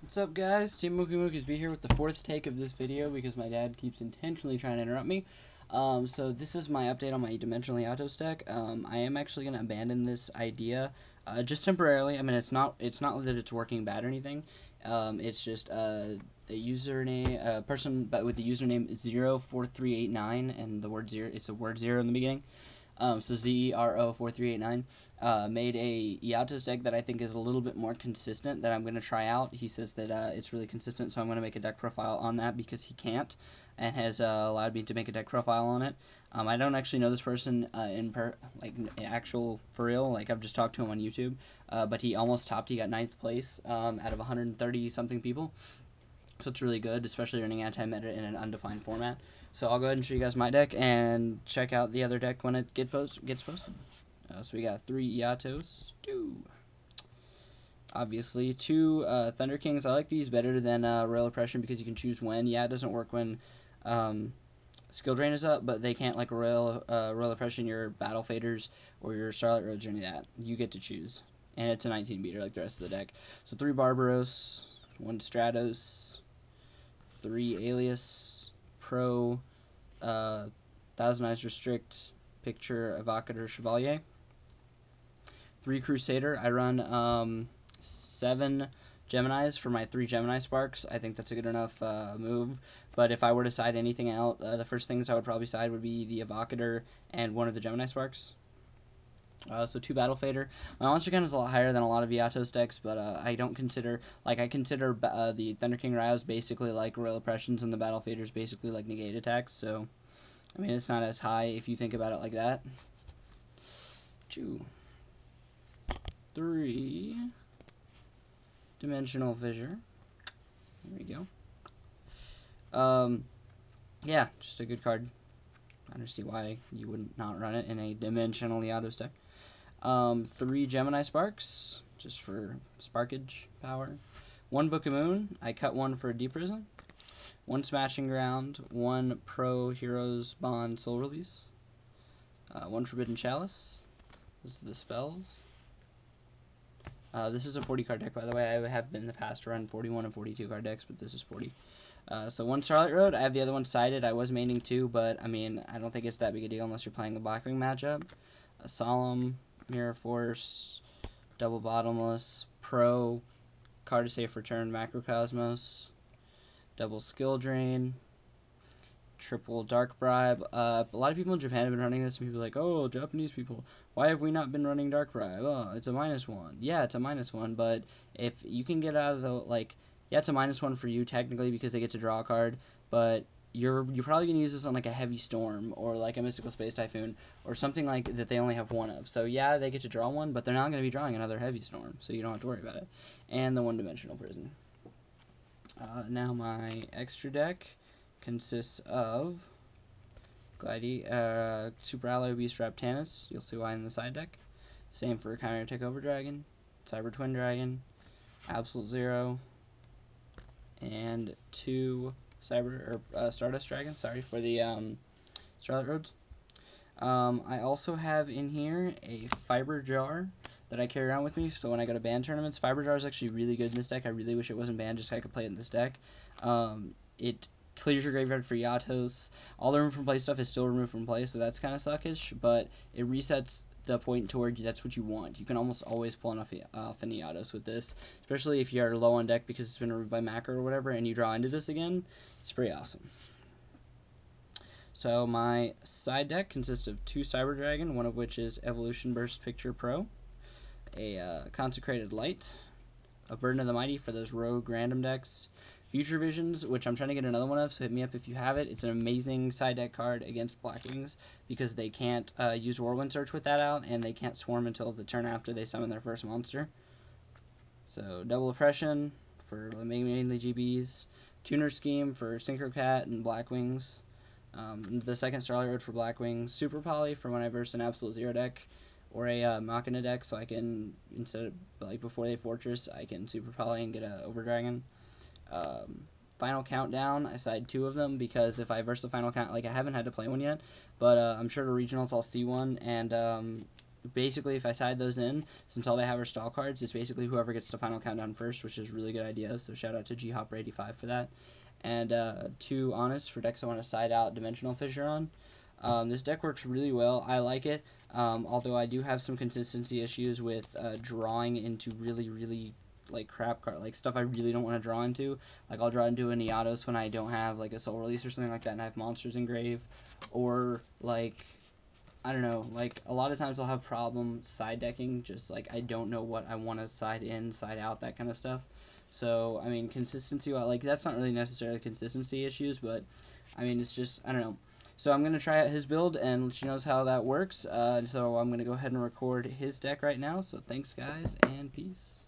What's up, guys? Team Mookie Mookies be here with the fourth take of this video because my dad keeps intentionally trying to interrupt me. So this is my update on my dimensional Eatos deck. I am actually going to abandon this idea just temporarily. I mean, it's not that it's working bad or anything. It's just a username, a person but with the username 04389 and the word zero. It's a word zero in the beginning. So ZERO4389 made a Eatos deck that I think is a little bit more consistent that I'm going to try out. He says that it's really consistent, so I'm going to make a deck profile on that because he can't and has allowed me to make a deck profile on it. I don't actually know this person for real. Like, I've just talked to him on YouTube, but he almost topped. He got 9th place out of 130 something people. So it's really good, especially running anti-meta in an undefined format. So I'll go ahead and show you guys my deck and check out the other deck when it gets posted. So we got 3 Eatos, 2. Obviously, 2 Thunder Kings. I like these better than Royal Oppression because you can choose when. Yeah, it doesn't work when Skill Drain is up, but they can't, like Royal Oppression, your Battle Faders or your Starlight Roads or any of that. You get to choose. And it's a 19 beater like the rest of the deck. So 3 Barbaros, 1 Stratos, 3 Alias, Pro, Thousand Eyes Restrict, Picture, Evocator, Chevalier. 3 Crusader. I run 7 Geminis for my 3 Gemini Sparks. I think that's a good enough move. But if I were to side anything out, the first things I would probably side would be the Evocator and 1 of the Gemini Sparks. So 2 Battle Fader. My monster count is a lot higher than a lot of Eatos decks, but I don't consider, I consider the Thunder King Rouse basically like Royal Oppressions and the Battle Faders basically like negate attacks, so, I mean, it's not as high if you think about it like that. 2, 3, Dimensional Fissure. There we go. Yeah, just a good card. I don't see why you would not run it in a Dimensional Eatos deck. 3 Gemini Sparks, just for sparkage power. 1 Book of Moon, I cut 1 for a Deep Prison. 1 Smashing Ground, 1 Pro Heroes Bond Soul Release. 1 Forbidden Chalice. This is the spells. This is a 40 card deck, by the way. I have in the past run 41 and 42 card decks, but this is 40. So 1 Starlight Road. I have the other one sided. I was maining 2, but I mean, I don't think it's that big a deal unless you're playing a Blackwing matchup. A Solemn, Mirror Force, Double Bottomless, Pro, Card to Safe Return, Macrocosmos, Double Skill Drain, Triple Dark Bribe. A lot of people in Japan have been running this, and people are like, oh, Japanese people, why have we not been running Dark Bribe? Oh, it's a -1. Yeah, it's a -1, but if you can get out of the, yeah, it's a -1 for you technically because they get to draw a card, but you're probably going to use this on like a Heavy Storm or like a Mystical Space Typhoon or something like that they only have 1 of. So yeah, they get to draw 1, but they're not going to be drawing another Heavy Storm, so you don't have to worry about it. And the 1-dimensional Prison. Now my extra deck consists of Super Alloy Beast Raptanus. You'll see why in the side deck. Same for Chimera Takeover Dragon, Cyber Twin Dragon, Absolute Zero, and 2 Stardust Dragon, sorry, for the Starlight Roads. I also have in here a Fiber Jar that I carry around with me, so when I go to band tournaments, Fiber Jar is actually really good in this deck. I really wish it wasn't banned just so I could play it in this deck. It clears your graveyard for Eatos. All the remove from play stuff is still removed from play, so that's kind of suckish, but it resets the point to where that's what you want. You can almost always pull off an Eatos with this, especially if you're low on deck because it's been removed by macro or whatever, and you draw into this again. It's pretty awesome. So my side deck consists of 2 Cyber Dragon, one of which is Evolution Burst Picture Pro, a Consecrated Light, a Burden of the Mighty for those rogue random decks, Future Visions, which I'm trying to get another one of, so hit me up if you have it. It's an amazing side deck card against Blackwings because they can't use Whirlwind Search with that out, and they can't swarm until the turn after they summon their first monster. So Double Oppression for mainly GBs, Tuner Scheme for Synchro Cat and Blackwings, the second Starlight Road for Blackwings, Super Poly for when I verse an Absolute Zero deck, or a Machina deck, so I can, instead of, before they Fortress, I can Super Poly and get a Overdragon. Final Countdown, I side 2 of them because if I verse the Final Count, I haven't had to play one yet, but I'm sure the regionals I'll see one, and basically, if I side those in, since all they have are stall cards, it's basically whoever gets to final countdown first, which is a really good idea. So shout out to GHopper85 for that. And 2 Honest for decks I want to side out Dimensional Fissure on. This deck works really well. I like it, although I do have some consistency issues with drawing into really like crap card, like stuff I really don't want to draw into. Like I'll draw into an Eatos when I don't have like a Soul Release or something like that, and I have monsters in grave, or like I don't know, like a lot of times I'll have problem side decking, just like I don't know what I want to side in, side out, that kind of stuff. So I mean, consistency, like that's not really necessarily consistency issues, but I mean it's just I don't know. So I'm gonna try out his build and let you know how that works. So I'm gonna go ahead and record his deck right now. So thanks guys and peace.